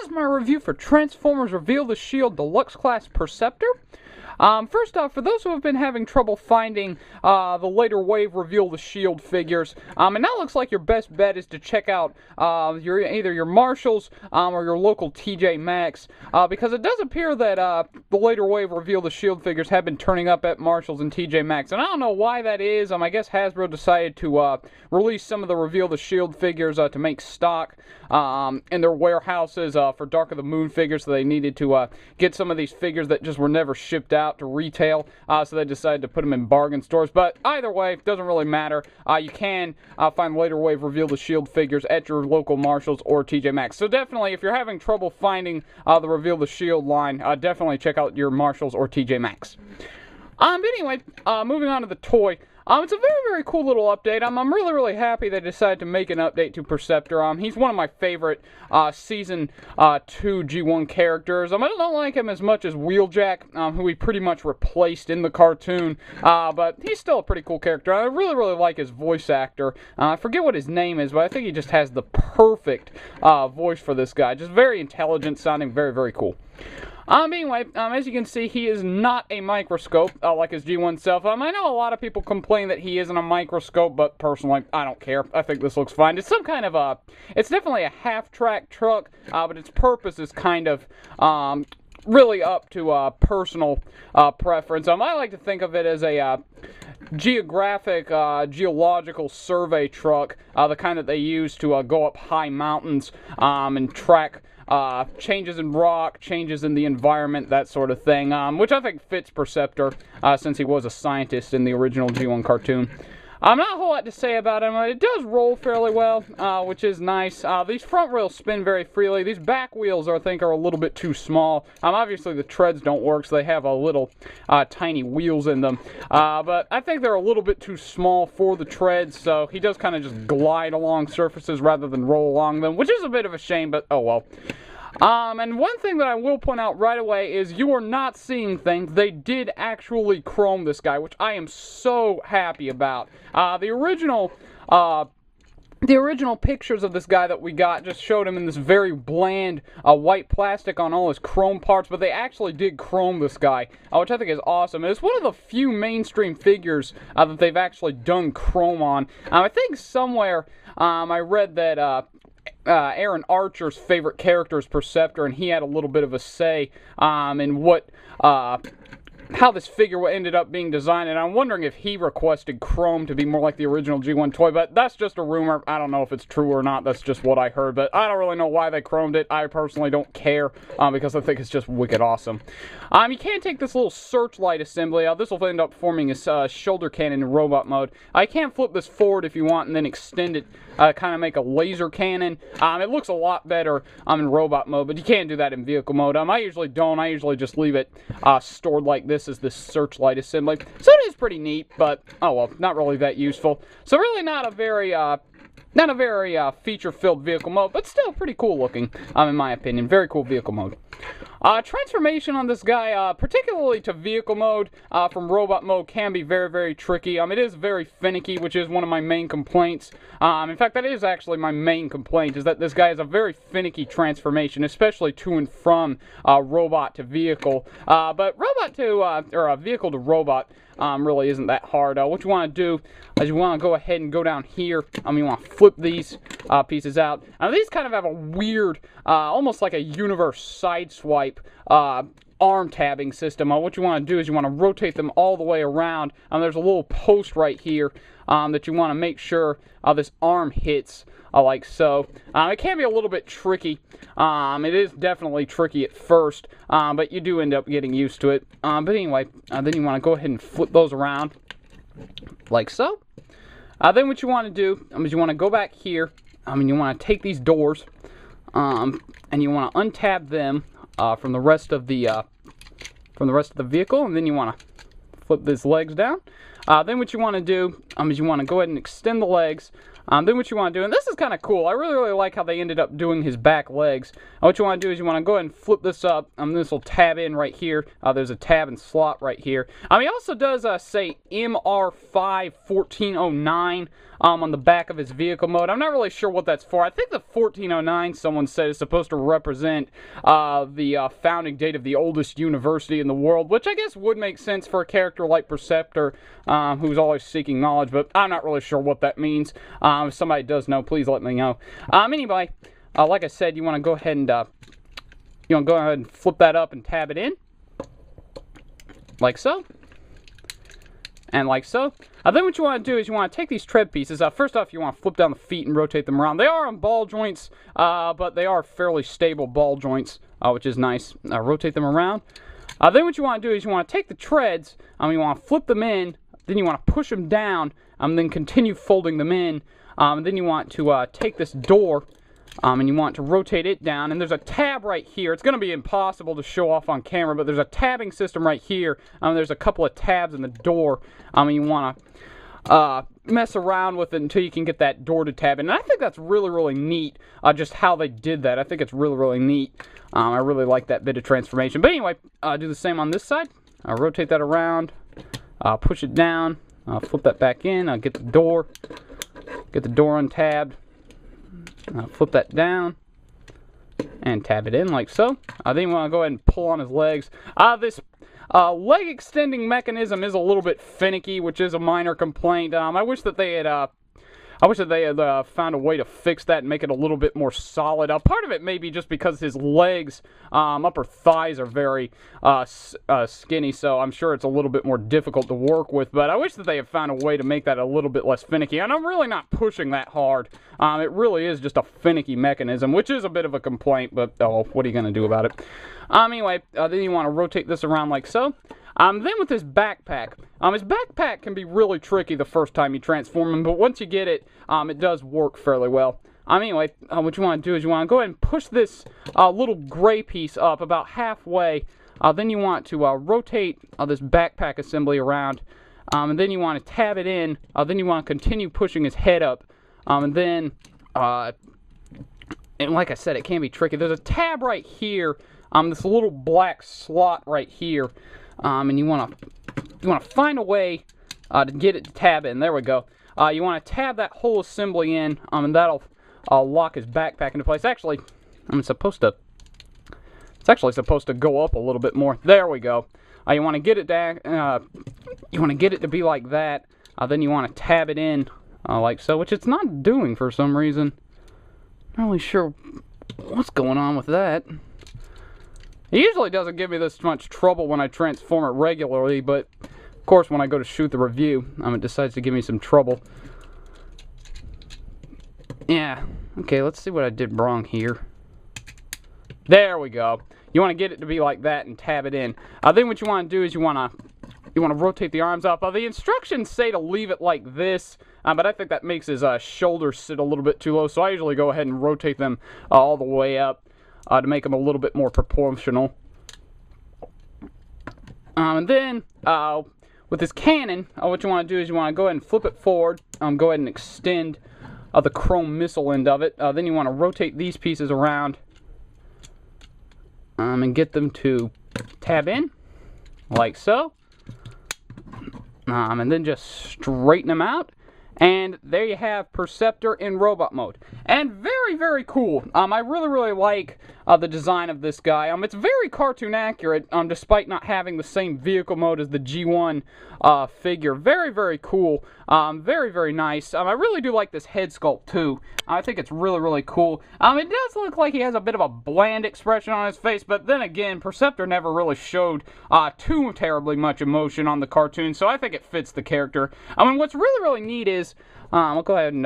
is my review for Transformers Reveal the Shield Deluxe Class Perceptor. First off, for those who have been having trouble finding the later wave Reveal the Shield figures, it now looks like your best bet is to check out either your Marshalls or your local TJ Maxx, because it does appear that the later wave Reveal the Shield figures have been turning up at Marshalls and TJ Maxx, and I don't know why that is. I guess Hasbro decided to release some of the Reveal the Shield figures to make stock in their warehouses for Dark of the Moon figures, so they needed to get some of these figures that just were never shipped out to retail, so they decided to put them in bargain stores. But either way, it doesn't really matter. You can find later wave Reveal the Shield figures at your local Marshalls or TJ Maxx. So definitely, if you're having trouble finding the Reveal the Shield line, definitely check out your Marshalls or TJ Maxx. But anyway, moving on to the toy. It's a very, very cool little update. I'm really, really happy they decided to make an update to Perceptor. He's one of my favorite Season 2 G1 characters. I don't like him as much as Wheeljack, who he pretty much replaced in the cartoon, but he's still a pretty cool character. I really, really like his voice actor. I forget what his name is, but I think he just has the perfect voice for this guy. Just very intelligent sounding, very, very cool. Anyway, as you can see, he is not a microscope, like his G1 self. I know a lot of people complain that he isn't a microscope, but personally, I don't care. I think this looks fine. It's some kind of it's definitely a half-track truck, but its purpose is kind of, really up to personal preference. I like to think of it as a geological survey truck, the kind that they use to go up high mountains and track changes in rock, changes in the environment, that sort of thing, which I think fits Perceptor, since he was a scientist in the original G1 cartoon. Not a whole lot to say about him. It does roll fairly well, which is nice. These front wheels spin very freely. These back wheels, I think, are a little bit too small. Obviously, the treads don't work, so they have a little tiny wheels in them. But I think they're a little bit too small for the treads, so he does kind of just glide along surfaces rather than roll along them, which is a bit of a shame, but oh well. And one thing that I will point out right away is you are not seeing things. They did actually chrome this guy, which I am so happy about. The original pictures of this guy that we got just showed him in this very bland white plastic on all his chrome parts, but they actually did chrome this guy, which I think is awesome. And it's one of the few mainstream figures that they've actually done chrome on. I think somewhere I read that Aaron Archer's favorite character is Perceptor, and he had a little bit of a say in what how this figure ended up being designed, and I'm wondering if he requested chrome to be more like the original G1 toy, but that's just a rumor. I don't know if it's true or not. That's just what I heard, but I don't really know why they chromed it. I personally don't care, because I think it's just wicked awesome. You can take this little searchlight assembly. This will end up forming his shoulder cannon in robot mode. I can flip this forward if you want and then extend it, kind of make a laser cannon. It looks a lot better in robot mode, but you can't do that in vehicle mode. I usually don't. I usually just leave it stored like this as this searchlight assembly. So it is pretty neat, but oh well, not really that useful. So really not a very feature-filled vehicle mode, but still pretty cool looking, in my opinion. Very cool vehicle mode. Transformation on this guy, particularly to vehicle mode from robot mode, can be very, very tricky. It is very finicky, which is one of my main complaints. In fact, that is actually my main complaint, is that this guy is a very finicky transformation, especially to and from robot to vehicle. But robot to, or vehicle to robot, really isn't that hard. What you want to do is you want to go ahead and go down here. You want to flip these pieces out. Now, these kind of have a weird, almost like a universe sideswipe arm tabbing system. What you want to do is you want to rotate them all the way around. There's a little post right here that you want to make sure this arm hits like so. It can be a little bit tricky. It is definitely tricky at first, but you do end up getting used to it. But anyway, then you want to go ahead and flip those around like so. Then what you want to do is you want to go back here. You want to take these doors and you want to untab them from the rest of the vehicle, and then you want to flip these legs down. Then what you want to do is you want to go ahead and extend the legs. Then what you want to do, and this is kind of cool, I really, really like how they ended up doing his back legs. What you want to do is you want to go ahead and flip this up, this will tab in right here. There's a tab and slot right here. He also does say MR5 1409 on the back of his vehicle mode. I'm not really sure what that's for. I think the 1409, someone said, is supposed to represent the founding date of the oldest university in the world, which I guess would make sense for a character like Perceptor, who's always seeking knowledge, but I'm not really sure what that means. If somebody does know, please let me know. Anyway, like I said, you want to go ahead and flip that up and tab it in, like so. And like so. Then what you want to do is you want to take these tread pieces. First off, you want to flip down the feet and rotate them around. They are on ball joints, but they are fairly stable ball joints, which is nice. Rotate them around. Then what you want to do is you want to take the treads, you want to flip them in, then you want to push them down, then continue folding them in. Then you want to take this door, and you want to rotate it down, and there's a tab right here. It's going to be impossible to show off on camera, but there's a tabbing system right here. There's a couple of tabs in the door. You want to mess around with it until you can get that door to tab in. And I think that's really, really neat, just how they did that. I think it's really, really neat. I really like that bit of transformation. But anyway, do the same on this side. Rotate that around, push it down, flip that back in, get the door untabbed. Flip that down and tab it in like so. Then you want to go ahead and pull on his legs. This leg extending mechanism is a little bit finicky, which is a minor complaint. I wish that they had found a way to fix that and make it a little bit more solid. Part of it may be just because his legs, upper thighs, are very skinny, so I'm sure it's a little bit more difficult to work with. But I wish that they had found a way to make that a little bit less finicky. And I'm really not pushing that hard. It really is just a finicky mechanism, which is a bit of a complaint, but what are you going to do about it? Anyway, then you want to rotate this around like so. Then with his backpack can be really tricky the first time you transform him, but once you get it, it does work fairly well. Anyway, what you want to do is you want to go ahead and push this little gray piece up about halfway. Then you want to rotate this backpack assembly around, and then you want to tab it in. Then you want to continue pushing his head up, and then, and like I said, it can be tricky. There's a tab right here, this little black slot right here. And you want to find a way to get it to tab in. There we go. You want to tab that whole assembly in, and that'll lock his backpack into place. Actually, it's actually supposed to go up a little bit more. There we go. You want to get it down. You want to get it to be like that. Then you want to tab it in like so, which it's not doing for some reason. Not really sure what's going on with that. It usually doesn't give me this much trouble when I transform it regularly, but of course when I go to shoot the review, it decides to give me some trouble. Yeah, okay, let's see what I did wrong here. There we go. You want to get it to be like that and tab it in. Then what you want to do is you want to rotate the arms up. The instructions say to leave it like this, but I think that makes his shoulders sit a little bit too low, so I usually go ahead and rotate them all the way up. To make them a little bit more proportional. And then, with this cannon, what you want to do is you want to go ahead and flip it forward, go ahead and extend the chrome missile end of it. Then you want to rotate these pieces around, and get them to tab in, like so. And then just straighten them out. And there you have Perceptor in robot mode. And very, very cool. I really, really like the design of this guy. It's very cartoon accurate, despite not having the same vehicle mode as the G1 figure. Very, very cool. Very, very nice. I really do like this head sculpt, too. I think it's really, really cool. It does look like he has a bit of a bland expression on his face, but then again, Perceptor never really showed too terribly much emotion on the cartoon, so I think it fits the character. What's really, really neat is, I'll go ahead and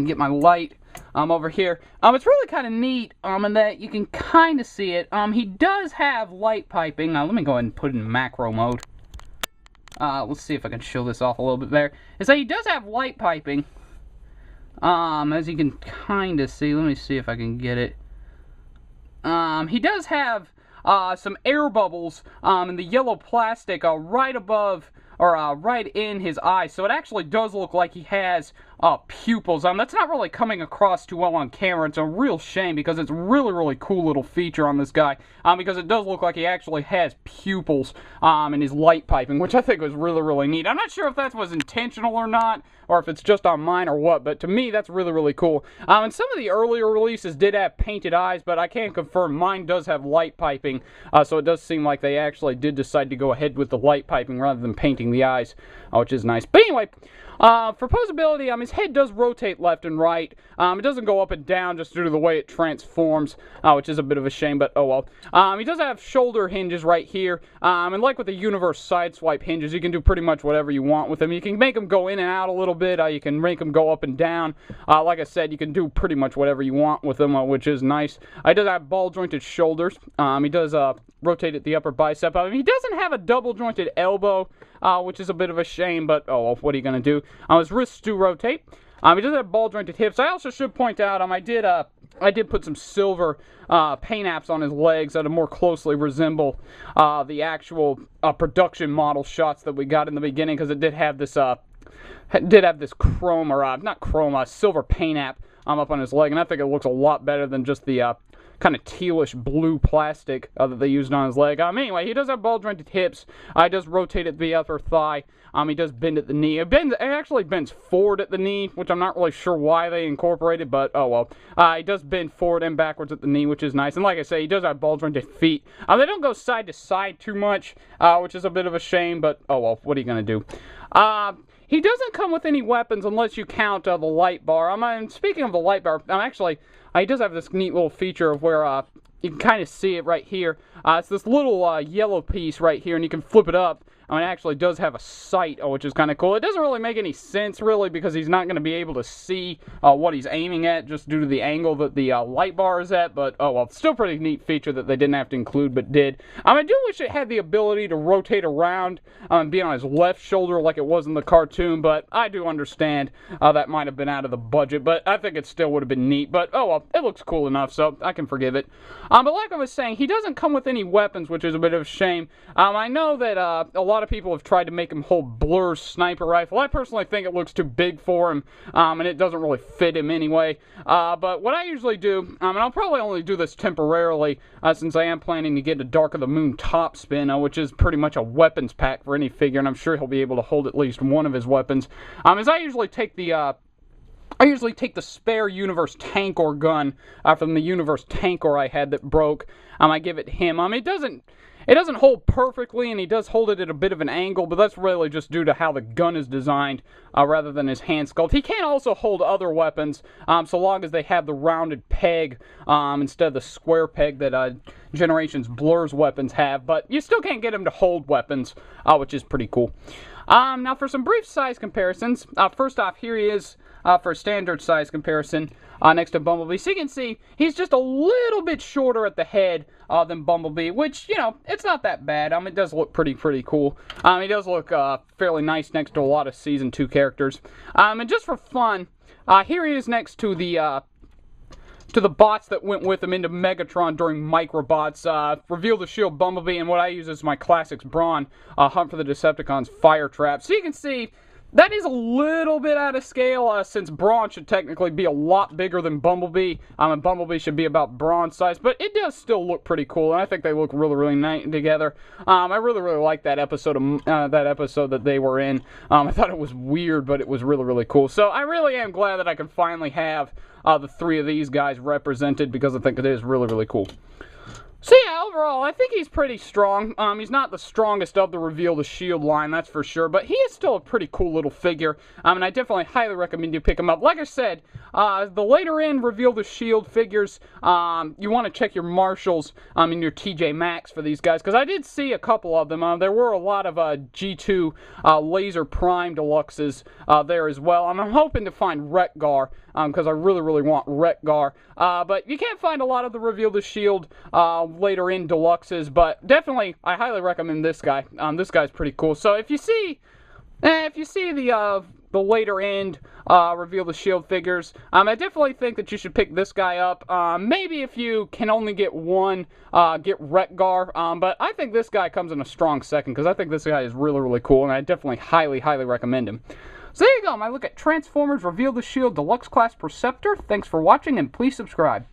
get my light over here. It's really kind of neat in that you can kind of see it. He does have light piping. Let me go ahead and put it in macro mode. Let's see if I can show this off a little bit better. Is that he does have light piping. As you can kind of see. Let me see if I can get it. He does have some air bubbles in the yellow plastic right above, or right in his eyes, so it actually does look like he has pupils. That's not really coming across too well on camera. It's a real shame because it's a really, really cool little feature on this guy. Because it does look like he actually has pupils in his light piping, which I think was really, really neat. I'm not sure if that was intentional or not, or if it's just on mine or what, but to me, that's really, really cool. And some of the earlier releases did have painted eyes, but I can't confirm. Mine does have light piping, so it does seem like they actually did decide to go ahead with the light piping rather than painting the eyes, which is nice. But anyway, for posability, his head does rotate left and right. It doesn't go up and down just due to the way it transforms, which is a bit of a shame, but oh well. He does have shoulder hinges right here, and like with the universe sideswipe hinges, you can do pretty much whatever you want with them. You can make them go in and out a little bit, you can make them go up and down. Like I said, you can do pretty much whatever you want with them, which is nice. He does have ball jointed shoulders. He does rotate at the upper bicep. He doesn't have a double jointed elbow, which is a bit of a shame, but oh well, what are you going to do? His wrists do rotate. He does have ball jointed hips. I also should point out, I did put some silver paint apps on his legs that more closely resemble the actual production model shots that we got in the beginning, because it did have this chrome, or not chrome, silver paint app up on his leg, and I think it looks a lot better than just the kind of tealish blue plastic that they used on his leg. Anyway, he does have ball jointed hips. He does rotate at the upper thigh. He does bend at the knee. It actually bends forward at the knee, which I'm not really sure why they incorporated, but oh well. He does bend forward and backwards at the knee, which is nice. And like I say, he does have ball jointed feet. They don't go side to side too much, which is a bit of a shame, but oh well, what are you going to do? He doesn't come with any weapons unless you count the light bar. Speaking of the light bar, he does have this neat little feature of where you can kind of see it right here. It's this little yellow piece right here, and you can flip it up. It actually does have a sight, which is kind of cool. It doesn't really make any sense, really, because he's not going to be able to see what he's aiming at just due to the angle that the light bar is at. But, oh well, still pretty neat feature that they didn't have to include, but did. I do wish it had the ability to rotate around and be on his left shoulder like it was in the cartoon, but I do understand that might have been out of the budget, but I think it still would have been neat. But, oh well, it looks cool enough, so I can forgive it. But like I was saying, he doesn't come with any weapons, which is a bit of a shame. I know that a lot of people have tried to make him hold Blur's sniper rifle. I personally think it looks too big for him, and it doesn't really fit him anyway. But what I usually do, and I'll probably only do this temporarily, since I am planning to get a Dark of the Moon top spin, which is pretty much a weapons pack for any figure, and I'm sure he'll be able to hold at least one of his weapons. Is I usually take the spare Universe Tankor gun from the Universe Tankor I had that broke. I give it to him. It doesn't hold perfectly, and he does hold it at a bit of an angle, but that's really just due to how the gun is designed rather than his hand sculpt. He can also hold other weapons, so long as they have the rounded peg instead of the square peg that Generations Blur's weapons have, but you still can't get him to hold weapons, which is pretty cool. Now for some brief size comparisons, first off, here he is for a standard size comparison next to Bumblebee. So you can see he's just a little bit shorter at the head than Bumblebee, which, it's not that bad. It does look pretty cool. He does look fairly nice next to a lot of Season 2 characters. And just for fun, here he is next to the bots that went with him into Megatron during Microbots. Reveal the Shield Bumblebee, and what I use is my Classics Brawn, Hunt for the Decepticons Fire Trap. So you can see that is a little bit out of scale, since Brawn should technically be a lot bigger than Bumblebee, and Bumblebee should be about Brawn size, but it does still look pretty cool, and I think they look really nice together. I really like that episode that they were in. I thought it was weird, but it was really cool. So I really am glad that I can finally have the three of these guys represented, because I think it is really cool. So yeah, overall, I think he's pretty strong. He's not the strongest of the Reveal the Shield line, that's for sure, but he is still a pretty cool little figure, and I definitely highly recommend you pick him up. Like I said, the later in Reveal the Shield figures, you want to check your Marshalls and your TJ Maxx for these guys, because I did see a couple of them. There were a lot of G2 Laser Prime Deluxes there as well, and I'm hoping to find Wreck-Gar, because I really want Wreck-Gar. But you can't find a lot of the Reveal the Shield later in Deluxes, but definitely I highly recommend this guy. This guy's pretty cool. So if you see the later end Reveal the Shield figures, I definitely think that you should pick this guy up. Maybe if you can only get one, get Wreck-Gar, but I think this guy comes in a strong second, because I think this guy is really cool, and I definitely highly recommend him. So there you go, my look at Transformers Reveal the Shield Deluxe Class Perceptor. Thanks for watching, and please subscribe.